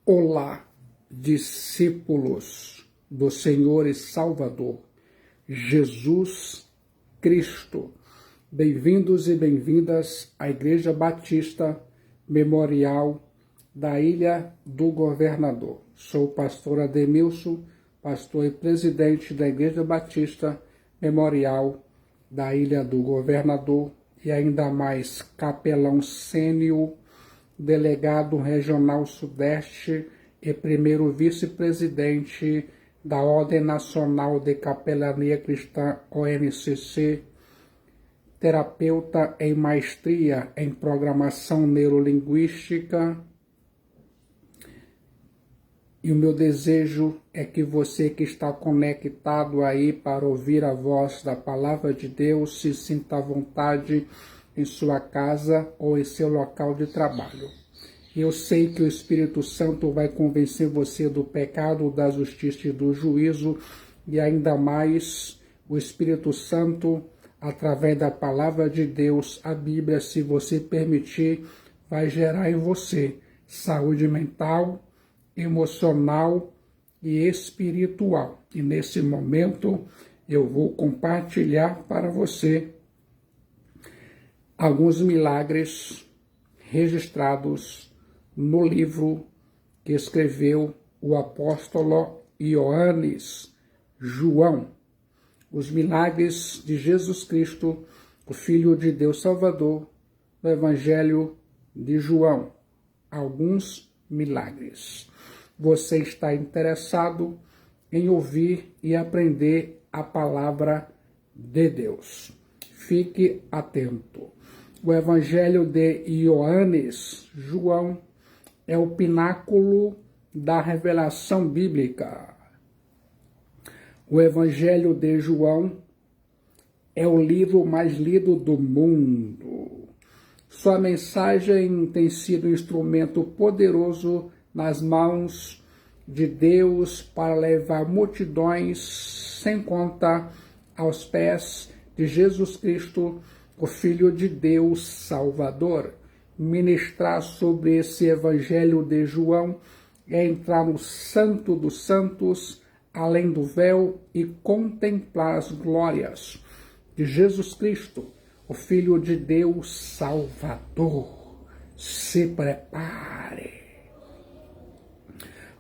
Olá, discípulos do Senhor e Salvador, Jesus Cristo. Bem-vindos e bem-vindas à Igreja Batista Memorial da Ilha do Governador. Sou o pastor Ademilson, pastor e presidente da Igreja Batista Memorial da Ilha do Governador e ainda mais capelão sênior, delegado regional sudeste e primeiro vice-presidente da Ordem Nacional de Capelania Cristã ONCC, terapeuta em maestria em programação neurolinguística. E o meu desejo é que você que está conectado aí para ouvir a voz da Palavra de Deus se sinta à vontade em sua casa ou em seu local de trabalho. Eu sei que o Espírito Santo vai convencer você do pecado, da justiça e do juízo, e ainda mais o Espírito Santo, através da Palavra de Deus, a Bíblia, se você permitir, vai gerar em você saúde mental, emocional e espiritual. E nesse momento eu vou compartilhar para você alguns milagres registrados no livro que escreveu o apóstolo Ioannes João. Os milagres de Jesus Cristo, o Filho de Deus Salvador, no Evangelho de João. Alguns milagres. Você está interessado em ouvir e aprender a palavra de Deus. Fique atento. O Evangelho de Ioannes João é o pináculo da revelação bíblica. O Evangelho de João é o livro mais lido do mundo. Sua mensagem tem sido um instrumento poderoso nas mãos de Deus para levar multidões sem conta aos pés de Jesus Cristo, o Filho de Deus Salvador. Ministrar sobre esse Evangelho de João é entrar no Santo dos Santos, além do véu, e contemplar as glórias de Jesus Cristo, o Filho de Deus Salvador. Se prepare.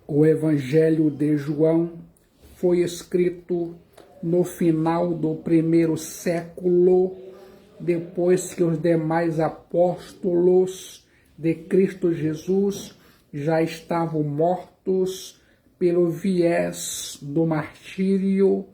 O Evangelho de João foi escrito no final do primeiro século, depois que os demais apóstolos de Cristo Jesus já estavam mortos pelo viés do martírio,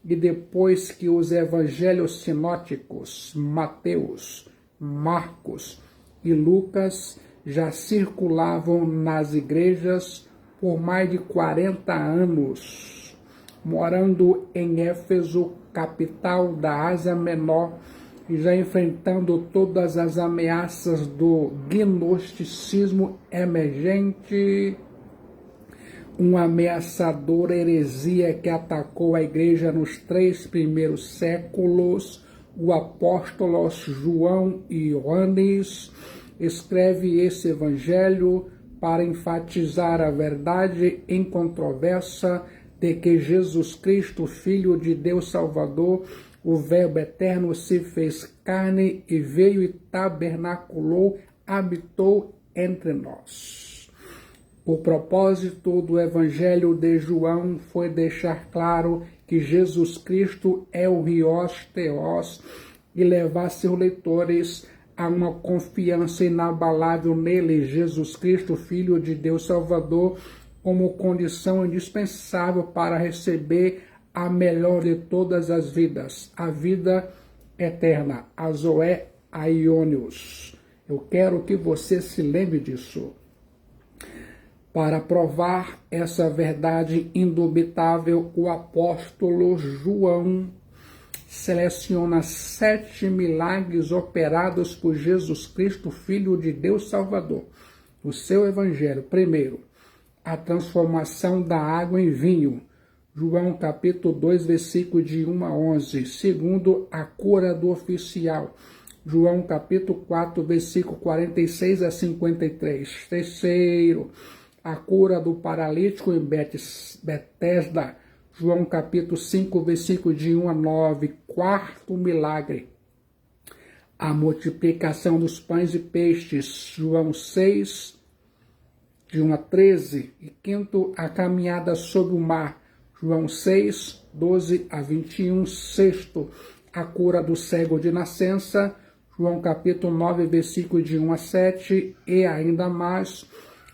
e depois que os evangelhos sinóticos, Mateus, Marcos e Lucas, já circulavam nas igrejas por mais de 40 anos, morando em Éfeso, capital da Ásia Menor, e já enfrentando todas as ameaças do gnosticismo emergente, uma ameaçadora heresia que atacou a igreja nos 3 primeiros séculos. O apóstolo João Ioannes escreve esse evangelho para enfatizar a verdade incontroversa de que Jesus Cristo, Filho de Deus Salvador, o Verbo eterno, se fez carne e veio e tabernaculou, habitou entre nós. O propósito do Evangelho de João foi deixar claro que Jesus Cristo é o Rios Theos e levar seus leitores a uma confiança inabalável nele, Jesus Cristo, Filho de Deus Salvador, como condição indispensável para receber a melhor de todas as vidas, a vida eterna, a Zoé Aionios. Eu quero que você se lembre disso. Para provar essa verdade indubitável, o apóstolo João seleciona 7 milagres operados por Jesus Cristo, Filho de Deus Salvador, no seu Evangelho. Primeiro, a transformação da água em vinho, João capítulo 2, versículo de 1 a 11. Segundo, a cura do oficial, João capítulo 4, versículo 46 a 53. Terceiro, a cura do paralítico em Betesda, João capítulo 5, versículo de 1 a 9, quarto milagre, a multiplicação dos pães e peixes, João 6, de 1 a 13, e quinto, a caminhada sobre o mar, João 6, 12 a 21, sexto, a cura do cego de nascença, João capítulo 9, versículo de 1 a 7, e ainda mais,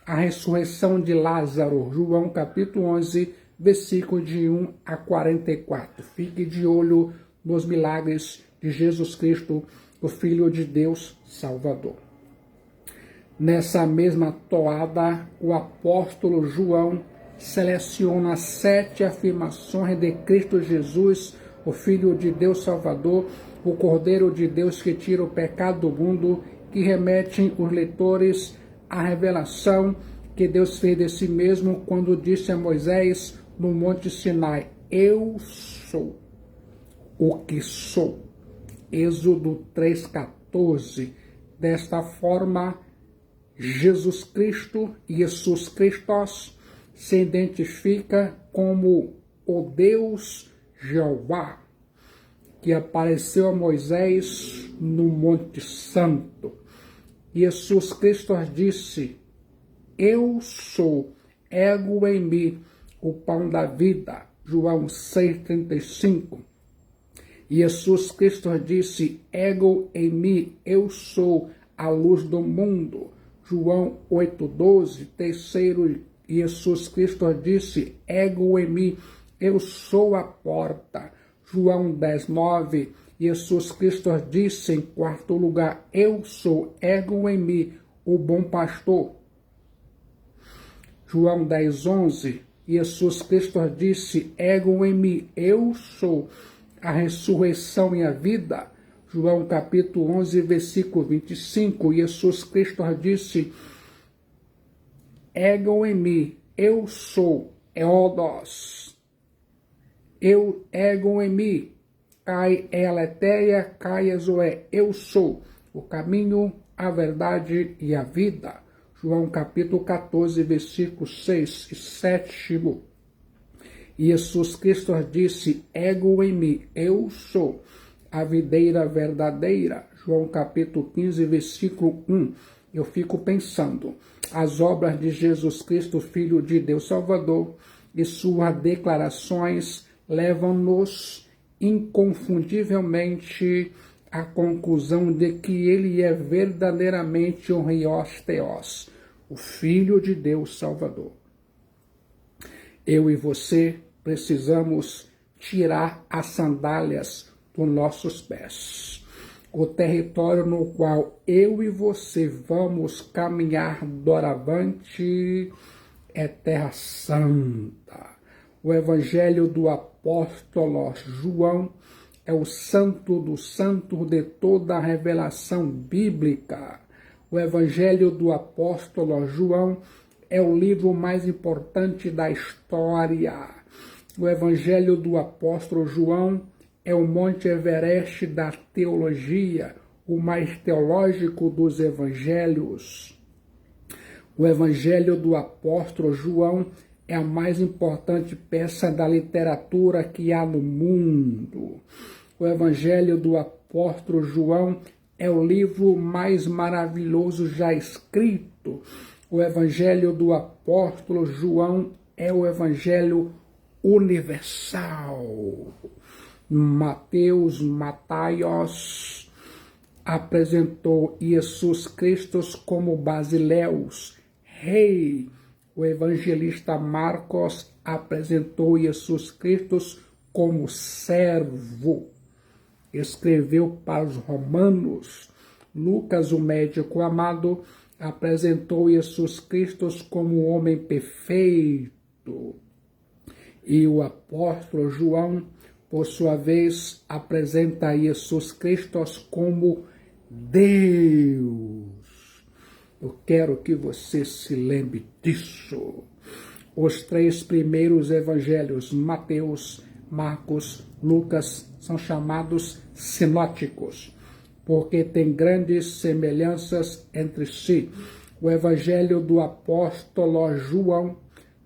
a ressurreição de Lázaro, João capítulo 11, versículo de 1 a 44. Fique de olho nos milagres de Jesus Cristo, o Filho de Deus Salvador. Nessa mesma toada, o apóstolo João seleciona 7 afirmações de Cristo Jesus, o Filho de Deus Salvador, o Cordeiro de Deus que tira o pecado do mundo, que remetem os leitores à revelação que Deus fez de si mesmo quando disse a Moisés no Monte Sinai: eu sou o que sou. Êxodo 3,14. Desta forma, Jesus Cristo se identifica como o Deus Jeová, que apareceu a Moisés no Monte Santo. Jesus Cristo disse: eu sou, ego em mim, o pão da vida. João 6,35. Jesus Cristo disse: ego em mim, eu sou a luz do mundo. João 8,12. Terceiro, Jesus Cristo disse: ego em mim, eu sou a porta. João 10,9. Jesus Cristo disse em quarto lugar: eu sou, ego em mim, o bom pastor. João 10,11. Jesus Cristo disse: ego em mim, eu sou a ressurreição e a vida. João capítulo 11, versículo 25. Jesus Cristo disse: ego em mim, eu sou, Eodos. Eu ego em mim, Kai eleteia, Kai ezoé, eu sou o caminho, a verdade e a vida. João capítulo 14, versículo 6 e 7. Jesus Cristo disse: ego em mim, eu sou a videira verdadeira. João capítulo 15, versículo 1. Eu fico pensando, as obras de Jesus Cristo, Filho de Deus Salvador, e suas declarações levam-nos inconfundivelmente à conclusão de que ele é verdadeiramente o Rios Theos, o Filho de Deus Salvador. Eu e você precisamos tirar as sandálias dos nossos pés. O território no qual eu e você vamos caminhar doravante é Terra Santa. O Evangelho do apóstolo João é o santo dos santos de toda a revelação bíblica. O Evangelho do apóstolo João é o livro mais importante da história. O Evangelho do apóstolo João é o Monte Everest da teologia, o mais teológico dos evangelhos. O Evangelho do apóstolo João é a mais importante peça da literatura que há no mundo. O Evangelho do apóstolo João é o livro mais maravilhoso já escrito. O Evangelho do apóstolo João é o Evangelho universal. Mataios apresentou Jesus Cristo como Basileus, rei. O evangelista Marcos apresentou Jesus Cristo como servo. Escreveu para os romanos. Lucas, o médico amado, apresentou Jesus Cristo como homem perfeito. E o apóstolo João, por sua vez, apresenta Jesus Cristo como Deus. Eu quero que você se lembre disso. Os 3 primeiros evangelhos, Mateus, Marcos, Lucas, são chamados sinóticos, porque têm grandes semelhanças entre si. O Evangelho do apóstolo João,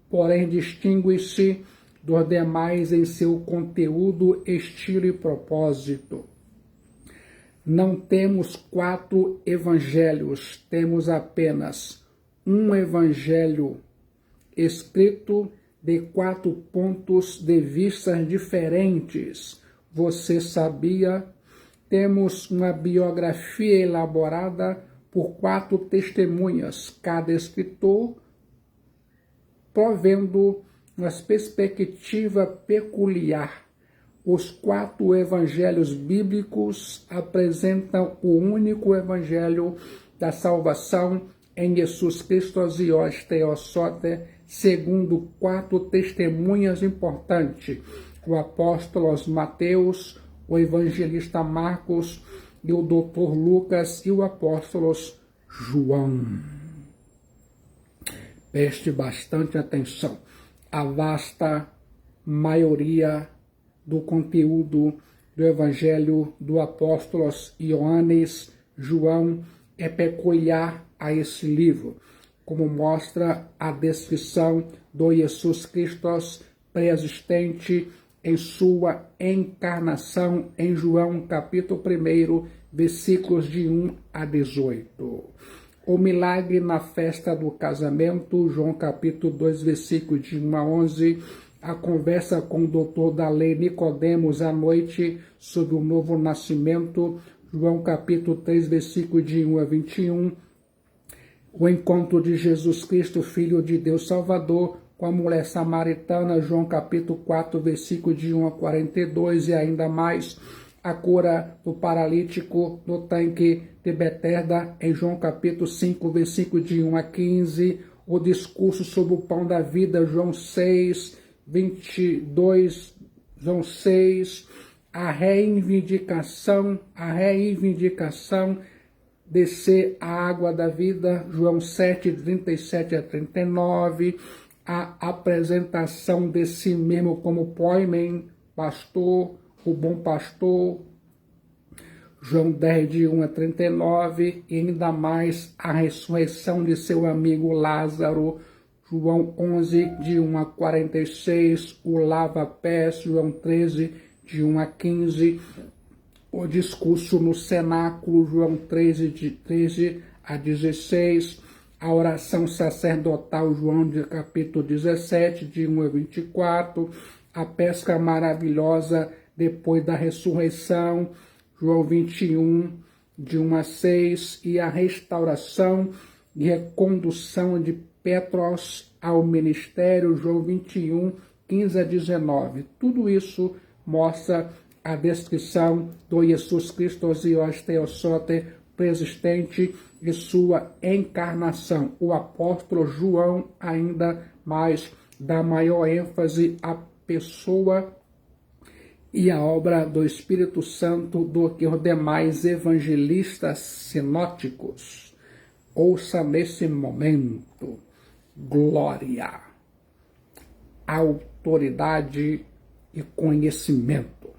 porém, distingue-se dos demais em seu conteúdo, estilo e propósito. Não temos 4 evangelhos, temos apenas um evangelho escrito de 4 pontos de vista diferentes. Você sabia? Temos uma biografia elaborada por 4 testemunhas, cada escritor provendo uma perspectiva peculiar. Os 4 evangelhos bíblicos apresentam o único evangelho da salvação em Jesus Cristo Zios Theosote, segundo 4 testemunhas importantes: o apóstolo Mateus, o evangelista Marcos e o doutor Lucas e o apóstolo João. Preste bastante atenção. A vasta maioria do conteúdo do Evangelho do apóstolo Ioannes, João, é peculiar a esse livro, como mostra a descrição do Jesus Cristo pré-existente em sua encarnação em João capítulo 1, versículos de 1 a 18. O milagre na festa do casamento, João capítulo 2, versículo de 1 a 11, a conversa com o doutor da lei Nicodemos à noite sobre o novo nascimento, João capítulo 3, versículo de 1 a 21, o encontro de Jesus Cristo, Filho de Deus Salvador, com a mulher samaritana, João capítulo 4, versículo de 1 a 42, e ainda mais a cura do paralítico no tanque de Betesda, em João capítulo 5, versículo de 1 a 15, o discurso sobre o pão da vida, João 6, 22, João 6, a reivindicação de ser a água da vida, João 7, 37 a 39, a apresentação de si mesmo como poimen, pastor, o bom pastor, João 10, de 1 a 39, e ainda mais a ressurreição de seu amigo Lázaro, João 11, de 1 a 46, o lava-pés, João 13, de 1 a 15, o discurso no cenáculo, João 13, de 13 a 16, a oração sacerdotal, João de capítulo 17, de 1 a 24, a pesca maravilhosa depois da ressurreição, João 21, de 1 a 6, e a restauração e recondução de Petros ao ministério, João 21, 15 a 19. Tudo isso mostra a descrição do Jesus Cristo Zios Theosote preexistente e sua encarnação. O apóstolo João ainda mais dá maior ênfase à pessoa e a obra do Espírito Santo do que os demais evangelistas sinóticos. Ouça nesse momento: glória, autoridade e conhecimento.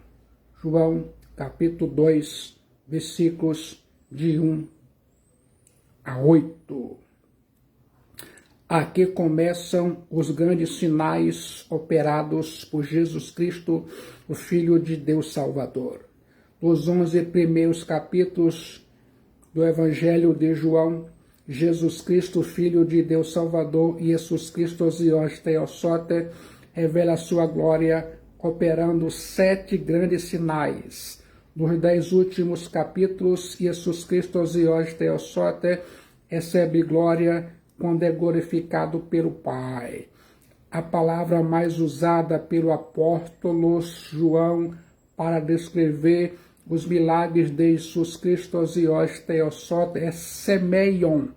João capítulo 2, versículos de 1 a 8. Aqui começam os grandes sinais operados por Jesus Cristo, o Filho de Deus Salvador. Nos 11 primeiros capítulos do Evangelho de João, Jesus Cristo, Filho de Deus Salvador, e Jesus Cristo Zios Theosote, revela a sua glória, operando 7 grandes sinais. Nos 10 últimos capítulos, Jesus Cristo Zios Theosote recebe glória quando é glorificado pelo Pai. A palavra mais usada pelo apóstolo João para descrever os milagres de Jesus Cristo Zios Theosote é semeion,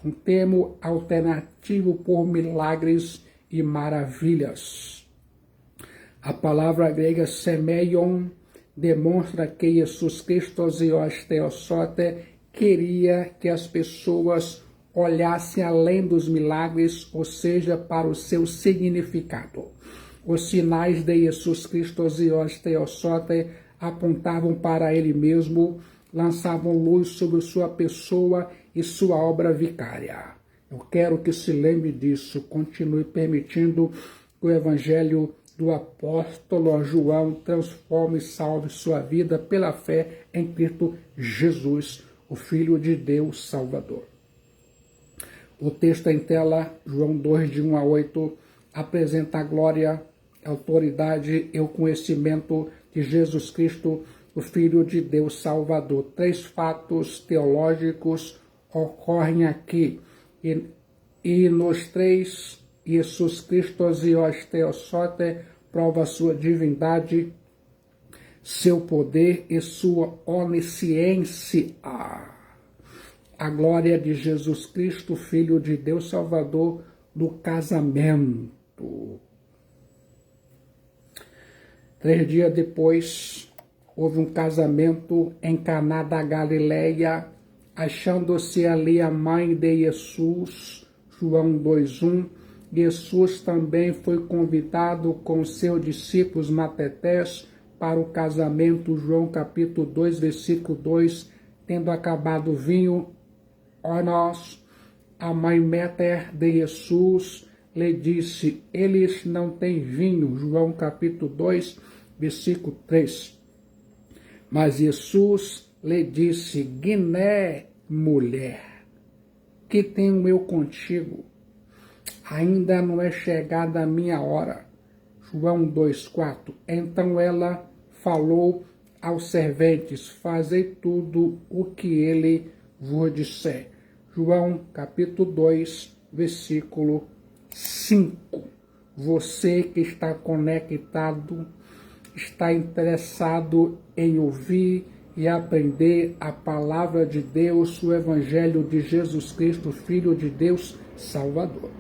um termo alternativo por milagres e maravilhas. A palavra grega semeion demonstra que Jesus Cristo Zios Theosote queria que as pessoas olhassem além dos milagres, ou seja, para o seu significado. Os sinais de Jesus Cristo Zios Theosote apontavam para ele mesmo, lançavam luz sobre sua pessoa e sua obra vicária. Eu quero que se lembre disso, continue permitindo que o Evangelho do apóstolo João transforme e salve sua vida pela fé em Cristo Jesus, o Filho de Deus Salvador. O texto em tela, João 2, de 1 a 8, apresenta a glória, a autoridade e o conhecimento de Jesus Cristo, o Filho de Deus Salvador. 3 fatos teológicos ocorrem aqui, e nos 3, Jesus Cristo e os Theosote prova sua divindade, seu poder e sua onisciência. A glória de Jesus Cristo, Filho de Deus Salvador, do casamento. 3 dias depois, houve um casamento em Caná da Galileia, achando-se ali a mãe de Jesus, João 2:1. Jesus também foi convidado com seus discípulos matetés para o casamento, João capítulo 2, versículo 2, tendo acabado o vinho, nós, a mãe mater de Jesus, lhe disse, eles não têm vinho, João capítulo 2, versículo 3. Mas Jesus lhe disse, Guiné, mulher, que tenho eu contigo? Ainda não é chegada a minha hora. João 2,4. Então ela falou aos serventes, fazei tudo o que ele vos disser. João capítulo 2, versículo 5. Você que está conectado, está interessado em ouvir e aprender a palavra de Deus, o Evangelho de Jesus Cristo, Filho de Deus Salvador.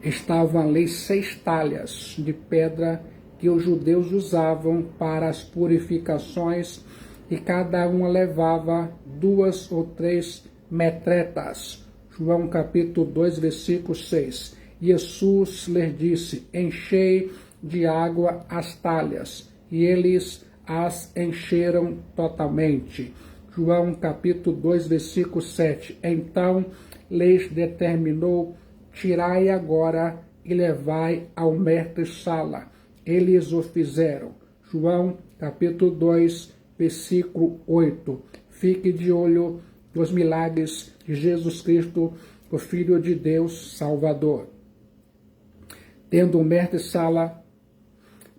Estavam ali 6 talhas de pedra que os judeus usavam para as purificações e cada uma levava 2 ou 3 metretas. João capítulo 2, versículo 6. Jesus lhes disse, enchei de água as talhas, e eles as encheram totalmente. João capítulo 2, versículo 7. Então lhes determinou, tirai agora e levai ao mestre-sala. Eles o fizeram. João capítulo 2, versículo 8. Fique de olho nos milagres de Jesus Cristo, o Filho de Deus Salvador. Tendo o mestre-sala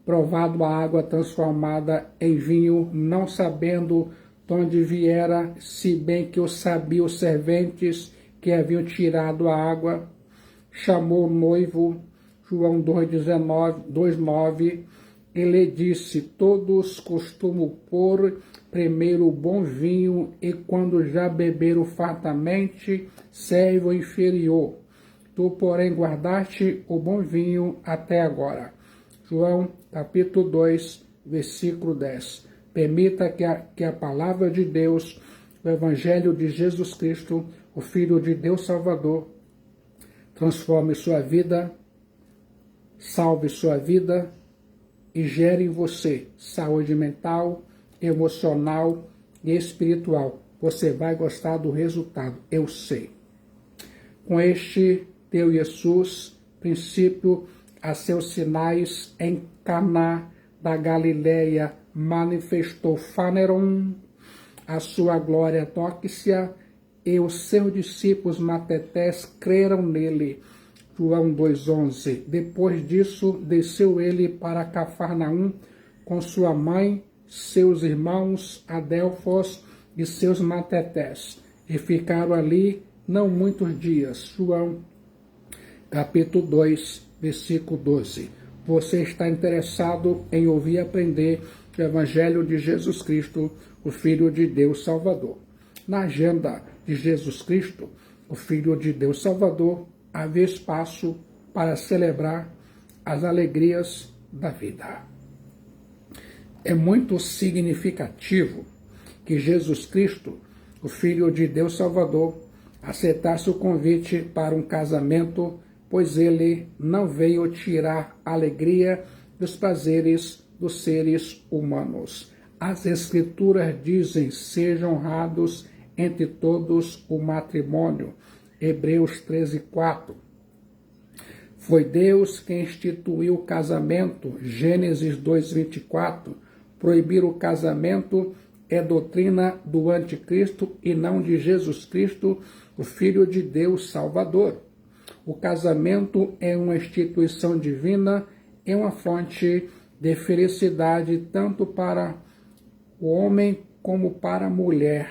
provado a água transformada em vinho, não sabendo de onde viera, se bem que o sabiam os serventes que haviam tirado a água, chamou o noivo, João 2,9, e lhe disse, todos costumam pôr primeiro o bom vinho, e quando já beberam fartamente, serve o inferior. Tu, porém, guardaste o bom vinho até agora. João capítulo 2, versículo 10. Permita que a palavra de Deus, o Evangelho de Jesus Cristo, o Filho de Deus Salvador, transforme sua vida, salve sua vida e gere em você saúde mental, emocional e espiritual. Você vai gostar do resultado, eu sei. Com este teu Jesus, princípio a seus sinais em Caná da Galileia, manifestou Faneron, a sua glória tóxica, e os seus discípulos matetés creram nele. João 2,11. Depois disso, desceu ele para Cafarnaum com sua mãe, seus irmãos Adelfos e seus matetés, e ficaram ali não muitos dias. João capítulo 2, versículo 12. Você está interessado em ouvir e aprender o Evangelho de Jesus Cristo, o Filho de Deus Salvador. Na agenda de Jesus Cristo, o Filho de Deus Salvador, havia espaço para celebrar as alegrias da vida. É muito significativo que Jesus Cristo, o Filho de Deus Salvador, aceitasse o convite para um casamento, pois ele não veio tirar a alegria dos prazeres dos seres humanos. As Escrituras dizem, sejam honrados entre todos o matrimônio. Hebreus 13:4. Foi Deus quem instituiu o casamento. Gênesis 2:24. Proibir o casamento é doutrina do anticristo e não de Jesus Cristo, o Filho de Deus Salvador. O casamento é uma instituição divina, é uma fonte de felicidade tanto para o homem como para a mulher.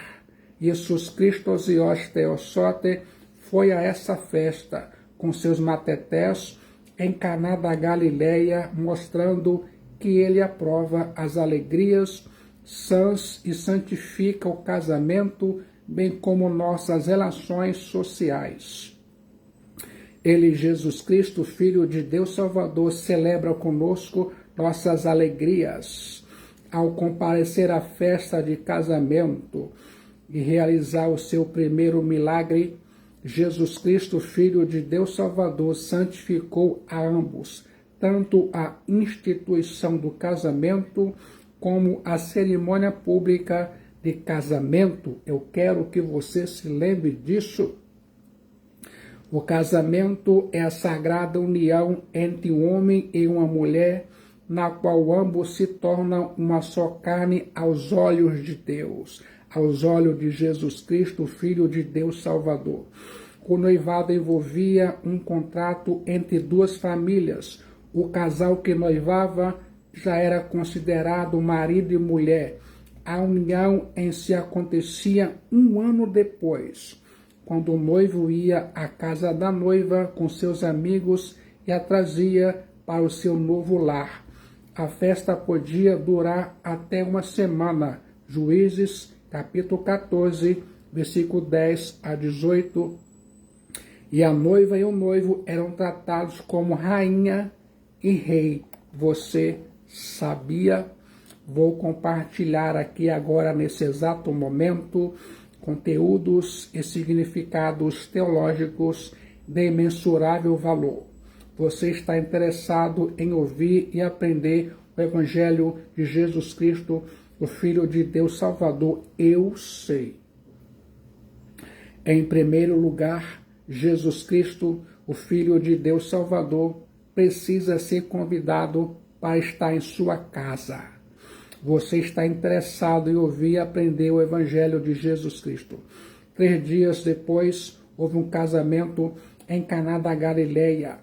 Jesus Cristo Osios Theosote foi a essa festa com seus matetés em Caná da Galileia, mostrando que ele aprova as alegrias sãs e santifica o casamento, bem como nossas relações sociais. Ele, Jesus Cristo, Filho de Deus Salvador, celebra conosco nossas alegrias. Ao comparecer à festa de casamento e realizar o seu primeiro milagre, Jesus Cristo, Filho de Deus Salvador, santificou a ambos, tanto a instituição do casamento como a cerimônia pública de casamento. Eu quero que você se lembre disso. O casamento é a sagrada união entre um homem e uma mulher, na qual ambos se tornam uma só carne aos olhos de Deus, aos olhos de Jesus Cristo, Filho de Deus Salvador. O noivado envolvia um contrato entre duas famílias. O casal que noivava já era considerado marido e mulher. A união em si acontecia um ano depois, quando o noivo ia à casa da noiva com seus amigos e a trazia para o seu novo lar. A festa podia durar até uma semana. Juízes, capítulo 14, versículo 10 a 18. E a noiva e o noivo eram tratados como rainha e rei. Você sabia? Vou compartilhar aqui agora, nesse exato momento, conteúdos e significados teológicos de imensurável valor. Você está interessado em ouvir e aprender o Evangelho de Jesus Cristo, o Filho de Deus Salvador? Eu sei. Em primeiro lugar, Jesus Cristo, o Filho de Deus Salvador, precisa ser convidado para estar em sua casa. Você está interessado em ouvir e aprender o Evangelho de Jesus Cristo. 3 dias depois, houve um casamento em Caná da Galileia,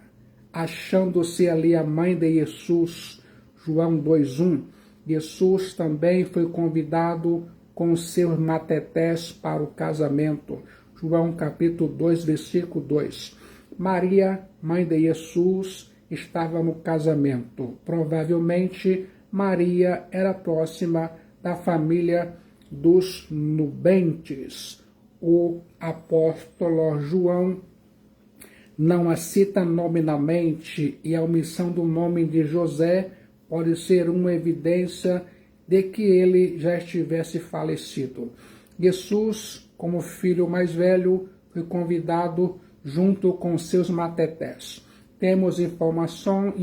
achando-se ali a mãe de Jesus, João 2:1. Jesus também foi convidado com seus matetés para o casamento, João capítulo 2, versículo 2. Maria, mãe de Jesus, estava no casamento. Provavelmente, Maria era próxima da família dos nubentes. O apóstolo João não a cita nominalmente e a omissão do nome de José pode ser uma evidência de que ele já estivesse falecido. Jesus, como filho mais velho, foi convidado junto com seus matetés. Temos informação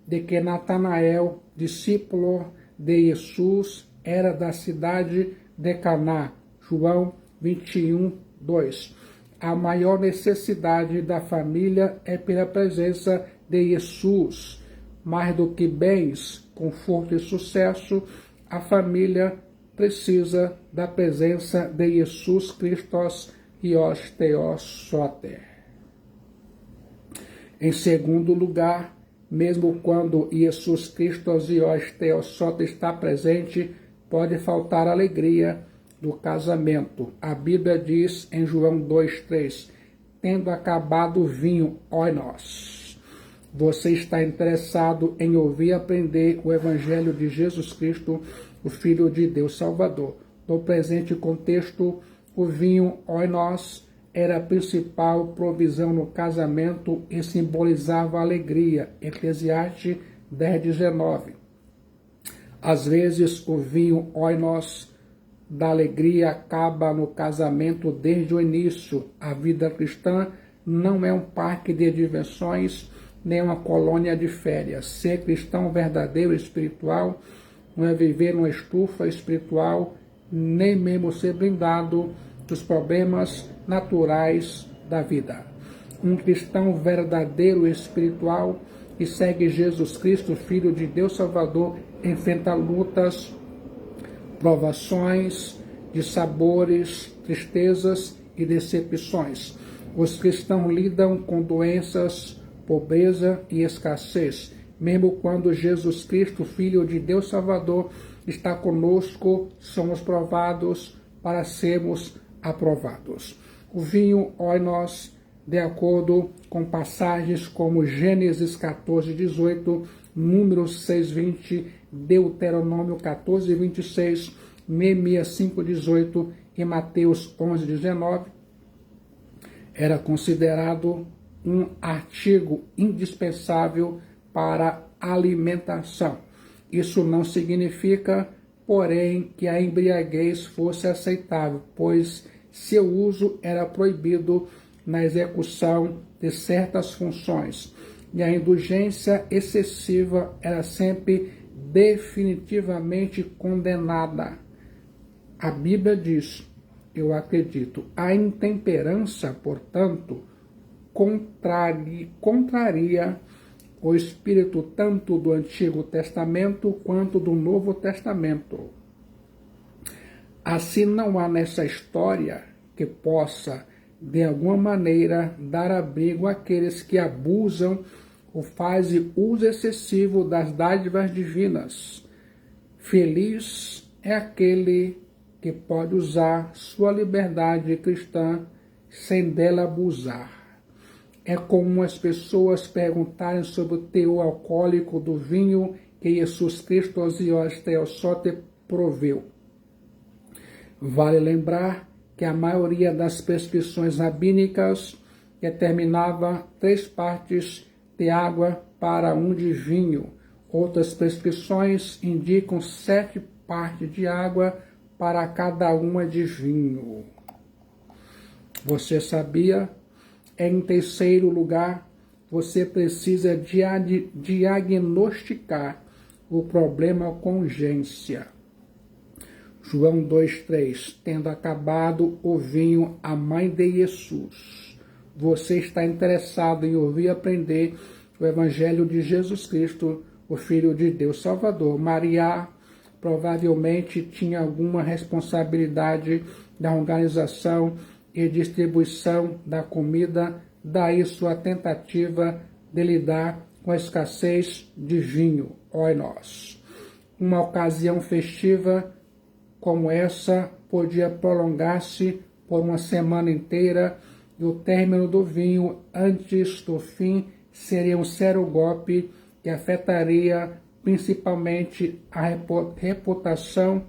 de que Natanael, discípulo de Jesus, era da cidade de Caná, João 21:2. A maior necessidade da família é pela presença de Jesus. Mais do que bens, conforto e sucesso, a família precisa da presença de Jesus Cristo e os Theosote. Em segundo lugar, mesmo quando Jesus Cristo e os Theosote está presente, pode faltar alegria do casamento. A Bíblia diz em João 2:3, tendo acabado o vinho, oinos. Você está interessado em ouvir e aprender o Evangelho de Jesus Cristo, o Filho de Deus Salvador. No presente contexto, o vinho oinos era a principal provisão no casamento e simbolizava a alegria. Eclesiastes 10:19. Às vezes, o vinho oinos da alegria acaba no casamento desde o início. A vida cristã não é um parque de diversões, nem uma colônia de férias. Ser cristão verdadeiro e espiritual não é viver numa estufa espiritual nem mesmo ser blindado dos problemas naturais da vida. Um cristão verdadeiro e espiritual que segue Jesus Cristo, Filho de Deus Salvador, enfrenta lutas, provações, dissabores, tristezas e decepções. Os cristãos lidam com doenças, pobreza e escassez, mesmo quando Jesus Cristo, Filho de Deus Salvador, está conosco, somos provados para sermos aprovados. O vinho oinos, de acordo com passagens como Gênesis 14, 18, Números 6, 20, Deuteronômio 14, 26, Neemias 5, 18 e Mateus 11, 19, era considerado um artigo indispensável para alimentação. Isso não significa, porém, que a embriaguez fosse aceitável, pois seu uso era proibido na execução de certas funções, e a indulgência excessiva era sempre definitivamente condenada. A Bíblia diz, eu acredito, a intemperança, portanto, contraria o espírito tanto do Antigo Testamento quanto do Novo Testamento. Assim, não há nessa história que possa, de alguma maneira, dar abrigo àqueles que abusam ou fazem uso excessivo das dádivas divinas. Feliz é aquele que pode usar sua liberdade cristã sem dela abusar. É comum as pessoas perguntarem sobre o teor alcoólico do vinho que Jesus Cristo só te proveu. Vale lembrar que a maioria das prescrições rabínicas determinava 3 partes de água para 1 de vinho. Outras prescrições indicam 7 partes de água para cada uma de vinho. Você sabia? Em terceiro lugar, você precisa diagnosticar o problema com urgência. João 2,3, tendo acabado o vinho, a mãe de Jesus. Você está interessado em ouvir e aprender o Evangelho de Jesus Cristo, o Filho de Deus Salvador. Maria provavelmente tinha alguma responsabilidade da organização e distribuição da comida, daí sua tentativa de lidar com a escassez de vinho, oinos. Uma ocasião festiva como essa podia prolongar-se por uma semana inteira e o término do vinho antes do fim seria um sério golpe que afetaria principalmente a reputação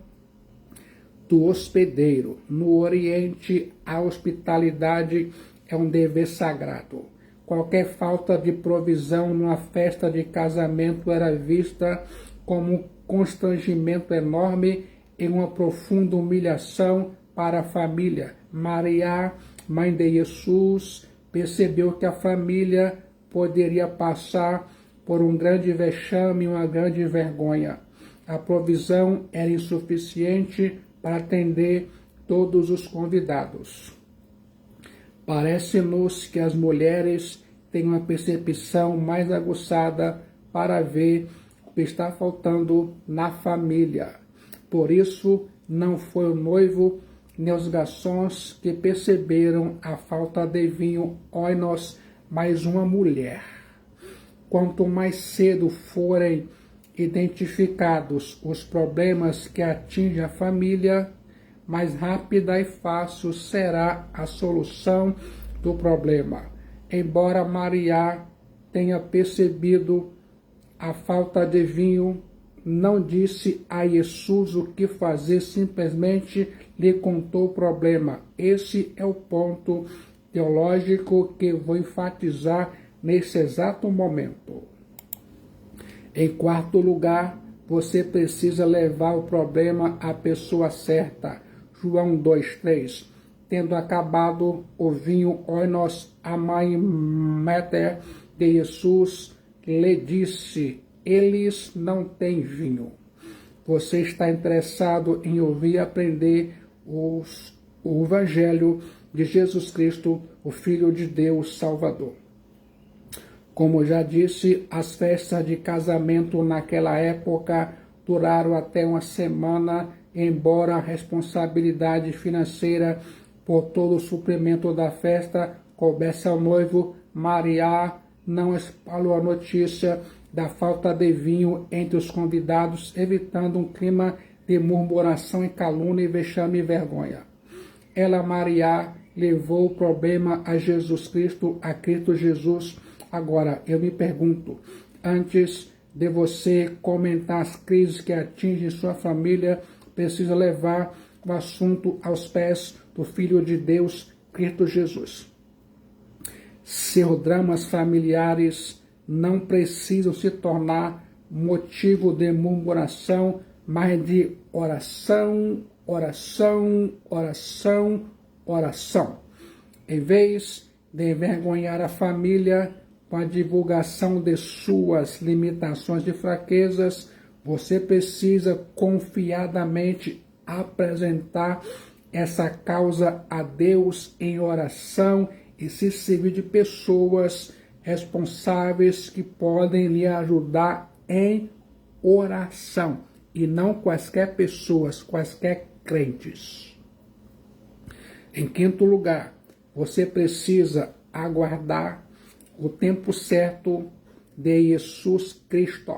do hospedeiro. No Oriente, a hospitalidade é um dever sagrado. Qualquer falta de provisão numa festa de casamento era vista como um constrangimento enorme e uma profunda humilhação para a família. Maria, mãe de Jesus, percebeu que a família poderia passar por um grande vexame e uma grande vergonha. A provisão era insuficiente para atender todos os convidados. Parece-nos que as mulheres têm uma percepção mais aguçada para ver o que está faltando na família. Por isso, não foi o noivo nem os garçons que perceberam a falta de vinho oinos, mas uma mulher. Quanto mais cedo forem identificados os problemas que atingem a família, mais rápida e fácil será a solução do problema. Embora Maria tenha percebido a falta de vinho, não disse a Jesus o que fazer, simplesmente lhe contou o problema. Esse é o ponto teológico que vou enfatizar nesse exato momento. Em quarto lugar, você precisa levar o problema à pessoa certa. João 2,3. Tendo acabado o vinho oinos, a mãe mater de Jesus lhe disse: eles não têm vinho. você está interessado em ouvir e aprender o Evangelho de Jesus Cristo, o Filho de Deus Salvador. Como já disse, as festas de casamento naquela época duraram até uma semana, embora a responsabilidade financeira por todo o suprimento da festa coubesse ao noivo. Maria não espalhou a notícia da falta de vinho entre os convidados, evitando um clima de murmuração e calúnia e vexame e vergonha. Ela, Maria, levou o problema a Jesus Cristo, a Cristo Jesus. Agora, eu me pergunto, antes de você comentar as crises que atingem sua família, precisa levar o assunto aos pés do Filho de Deus, Cristo Jesus. Seus dramas familiares não precisam se tornar motivo de murmuração, mas de oração, oração, oração, oração. Em vez de envergonhar a família com a divulgação de suas limitações e fraquezas, você precisa confiadamente apresentar essa causa a Deus em oração e se servir de pessoas responsáveis que podem lhe ajudar em oração, e não quaisquer pessoas, quaisquer crentes. Em quinto lugar, você precisa aguardar o tempo certo de Jesus Cristo.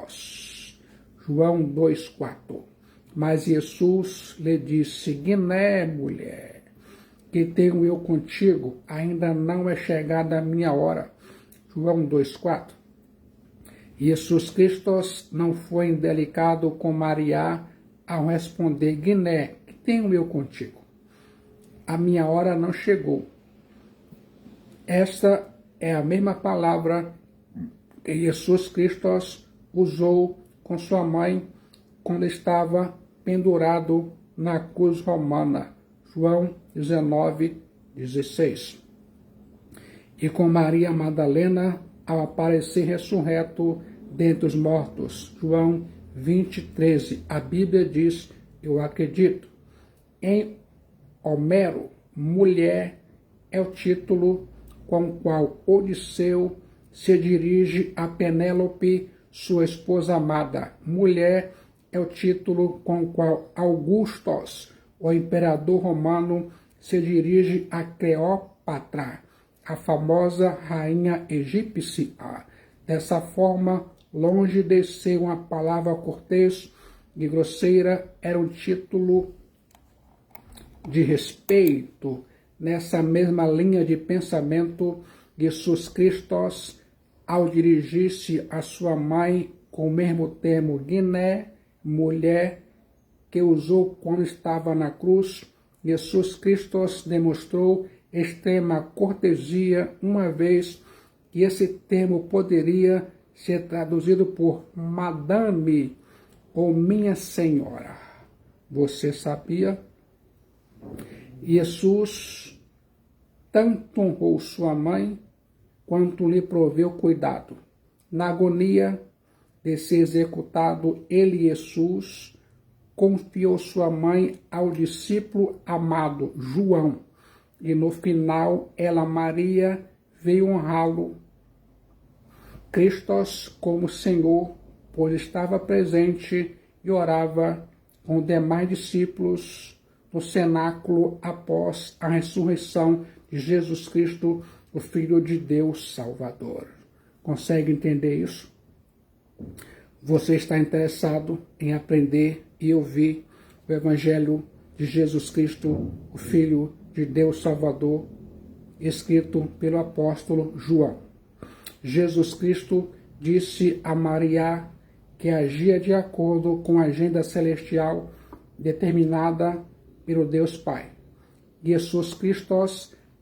João 2,4. Mas Jesus lhe disse: Guiné, mulher, que tenho eu contigo, ainda não é chegada a minha hora. João 2,4. Jesus Cristo não foi indelicado com Maria ao responder: Guiné, que tenho eu contigo? A minha hora não chegou. Esta é a mesma palavra que Jesus Cristo usou com sua mãe quando estava pendurado na cruz romana. João 19:16. E com Maria Madalena ao aparecer ressurreto dentre os mortos. João 20:13. A Bíblia diz: eu acredito. Em Homero, mulher é o título com o qual Odisseu se dirige a Penélope, sua esposa amada. Mulher é o título com o qual Augustus, o imperador romano, se dirige a Cleópatra, a famosa rainha egípcia. Dessa forma, longe de ser uma palavra cortês e grosseira, era um título de respeito. Nessa mesma linha de pensamento, Jesus Cristo, ao dirigir-se à sua mãe com o mesmo termo Guiné, mulher, que usou quando estava na cruz, Jesus Cristo demonstrou extrema cortesia, uma vez que esse termo poderia ser traduzido por Madame ou Minha Senhora. Você sabia? Jesus tanto honrou sua mãe quanto lhe proveu cuidado. Na agonia de ser executado, ele, Jesus, confiou sua mãe ao discípulo amado João, e no final ela, Maria, veio honrá-lo, Cristo, como Senhor, pois estava presente e orava com os demais discípulos no cenáculo após a ressurreição de Jesus Cristo, o Filho de Deus Salvador. Consegue entender isso? Você está interessado em aprender e ouvir o Evangelho de Jesus Cristo, o Filho de Deus Salvador, escrito pelo apóstolo João. Jesus Cristo disse a Maria que agia de acordo com a agenda celestial determinada pelo Deus Pai. Jesus Cristo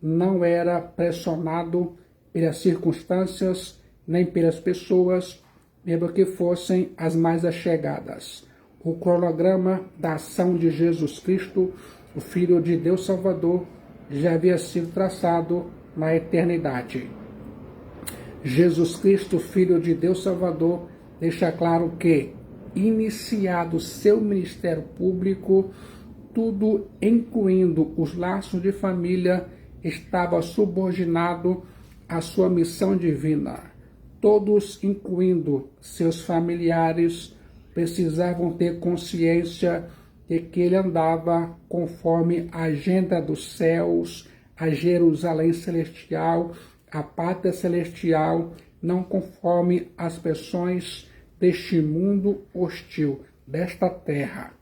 não era pressionado pelas circunstâncias nem pelas pessoas, mesmo que fossem as mais achegadas. O cronograma da ação de Jesus Cristo, o Filho de Deus Salvador, já havia sido traçado na eternidade. Jesus Cristo, Filho de Deus Salvador, deixa claro que iniciado seu ministério público, tudo, incluindo os laços de família, estava subordinado à sua missão divina. Todos, incluindo seus familiares, precisavam ter consciência de que ele andava conforme a agenda dos céus, a Jerusalém celestial, a pátria celestial, não conforme as pressões deste mundo hostil, desta terra.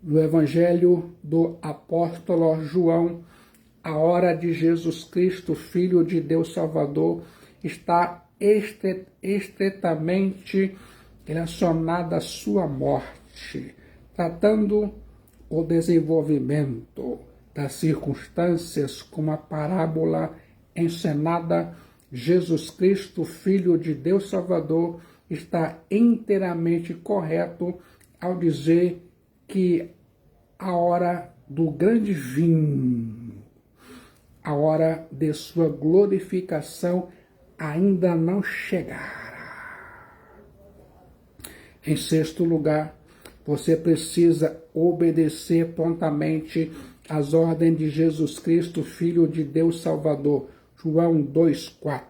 No Evangelho do apóstolo João, a hora de Jesus Cristo, Filho de Deus Salvador, está estreitamente relacionada à sua morte, tratando o desenvolvimento das circunstâncias como a parábola encenada. Jesus Cristo, Filho de Deus Salvador, está inteiramente correto ao dizer que a hora do grande vinho, a hora de sua glorificação ainda não chegara. Em sexto lugar, você precisa obedecer prontamente às ordens de Jesus Cristo, Filho de Deus Salvador. João 2,4.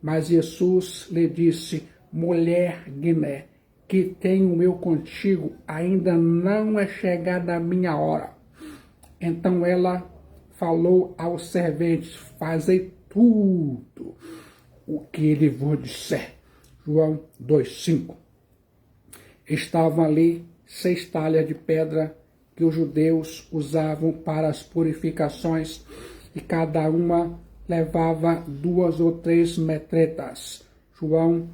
Mas Jesus lhe disse: mulher Guiné, que tenho eu contigo, ainda não é chegada a minha hora. Então ela falou aos serventes: fazei tudo o que ele vos disser. João 2,5. Estavam ali 6 talhas de pedra que os judeus usavam para as purificações, e cada uma levava 2 ou 3 metretas. João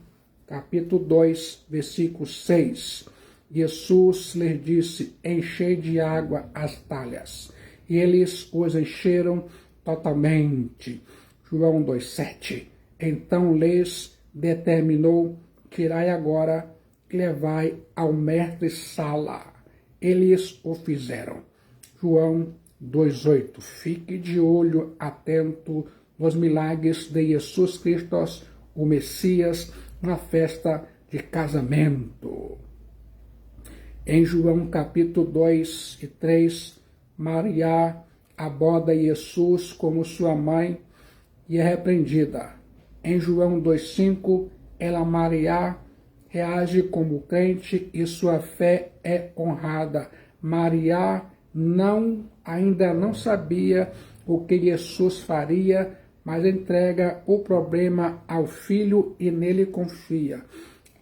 capítulo 2, versículo 6. Jesus lhes disse: enchei de água as talhas. E eles os encheram totalmente. João 2,7. Então lhes determinou: tirai agora e levai ao mestre Sala. Eles o fizeram. João 2,8. Fique de olho atento nos milagres de Jesus Cristo, o Messias, na festa de casamento. Em João capítulo 2 e 3, Maria aborda Jesus como sua mãe e é repreendida. Em João 2,5, ela, Maria, reage como crente e sua fé é honrada. Maria ainda não sabia o que Jesus faria, mas entrega o problema ao Filho e nele confia.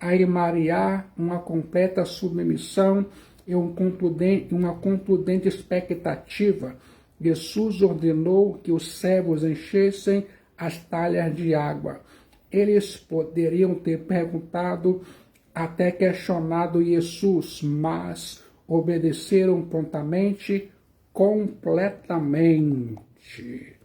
Aí Maria, uma completa submissão e uma concludente expectativa. Jesus ordenou que os servos enchessem as talhas de água. Eles poderiam ter perguntado, até questionado Jesus, mas obedeceram prontamente, completamente.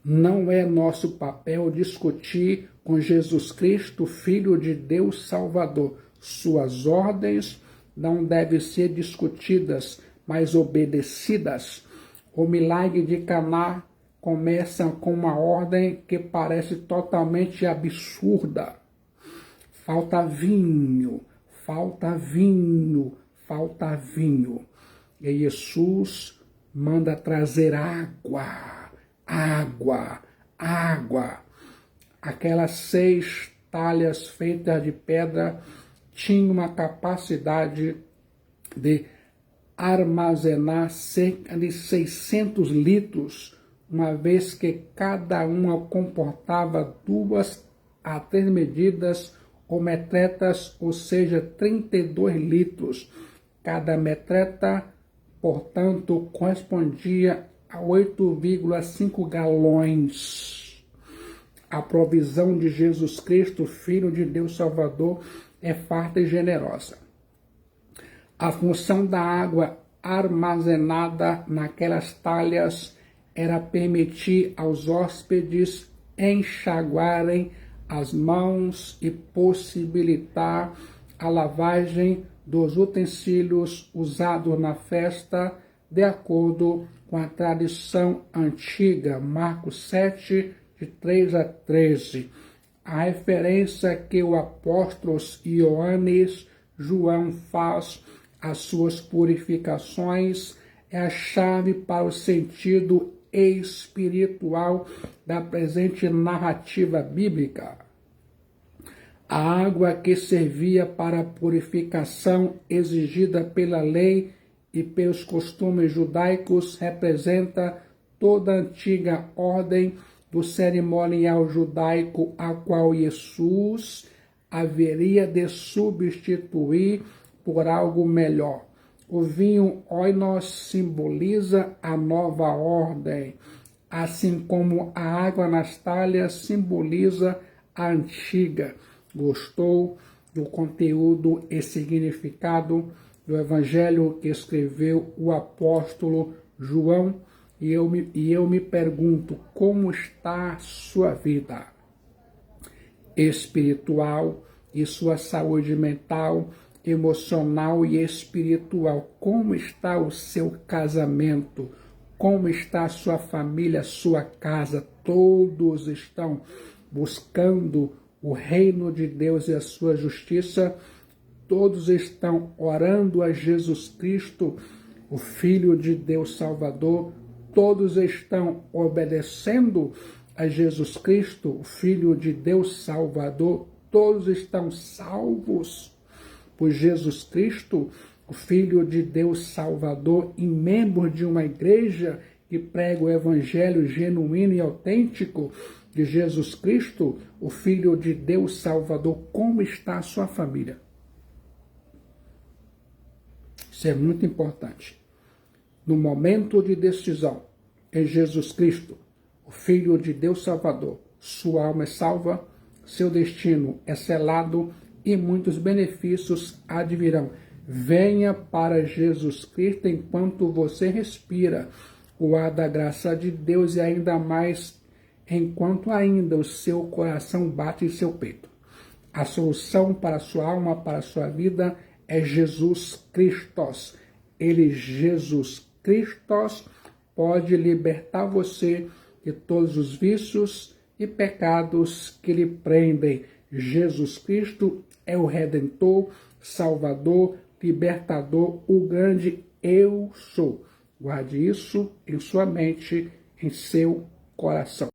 Não é nosso papel discutir com Jesus Cristo, Filho de Deus Salvador. Suas ordens não devem ser discutidas, mas obedecidas. O milagre de Caná começa com uma ordem que parece totalmente absurda. Falta vinho, falta vinho, falta vinho. E Jesus manda trazer água, água, água. Aquelas 6 talhas feitas de pedra tinham uma capacidade de armazenar cerca de 600 litros, uma vez que cada uma comportava 2 a 3 medidas ou metretas, ou seja, 32 litros. Cada metreta, portanto, correspondia a 8,5 galões. A provisão de Jesus Cristo, Filho de Deus Salvador, é farta e generosa. A função da água armazenada naquelas talhas era permitir aos hóspedes enxaguarem as mãos e possibilitar a lavagem dos utensílios usados na festa, de acordo com a tradição antiga. Marcos 7, de 3 a 13. A referência que o apóstolo João faz às suas purificações é a chave para o sentido espiritual da presente narrativa bíblica. A água que servia para a purificação exigida pela lei e pelos costumes judaicos representa toda a antiga ordem do cerimonial judaico, a qual Jesus haveria de substituir por algo melhor. O vinho oinos simboliza a nova ordem, assim como a água nas talhas simboliza a antiga. Gostou do conteúdo e significado do evangelho que escreveu o apóstolo João? E eu me pergunto, como está a sua vida espiritual e sua saúde mental, emocional e espiritual? Como está o seu casamento? Como está a sua família, a sua casa? Todos estão buscando o reino de Deus e a sua justiça? Todos estão orando a Jesus Cristo, o Filho de Deus Salvador? Todos estão obedecendo a Jesus Cristo, o Filho de Deus Salvador? Todos estão salvos por Jesus Cristo, o Filho de Deus Salvador, e membros de uma igreja que prega o evangelho genuíno e autêntico de Jesus Cristo, o Filho de Deus Salvador? Como está a sua família? Isso é muito importante. No momento de decisão, em Jesus Cristo, o Filho de Deus Salvador, sua alma é salva, seu destino é selado e muitos benefícios advirão. Venha para Jesus Cristo enquanto você respira o ar da graça de Deus, e ainda mais enquanto ainda o seu coração bate em seu peito. A solução para a sua alma, para a sua vida, é Jesus Cristo. Ele, Jesus Cristo, pode libertar você de todos os vícios e pecados que lhe prendem. Jesus Cristo é o Redentor, Salvador, Libertador, o grande Eu Sou. Guarde isso em sua mente, em seu coração.